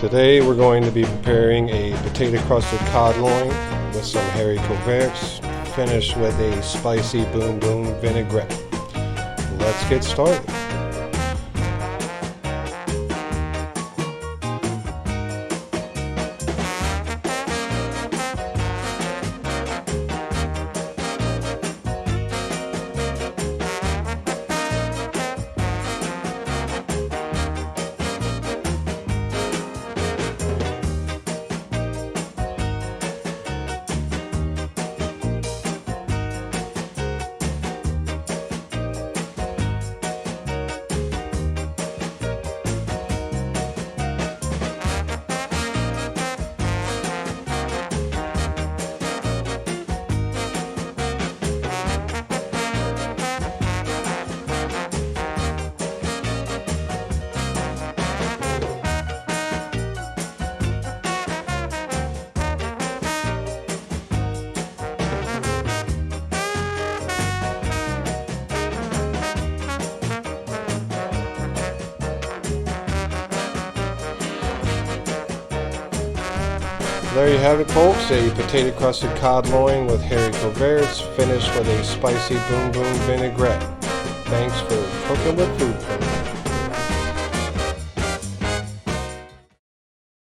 Today we're going to be preparing a potato crusted cod loin with some Haricot Verts, finished with a Spicy Boom Boom Vinaigrette. Let's get started. There you have it, folks, a potato crusted cod loin with Haricot Verts, finished with a Spicy Boom Boom Vinaigrette. Thanks for cooking with food.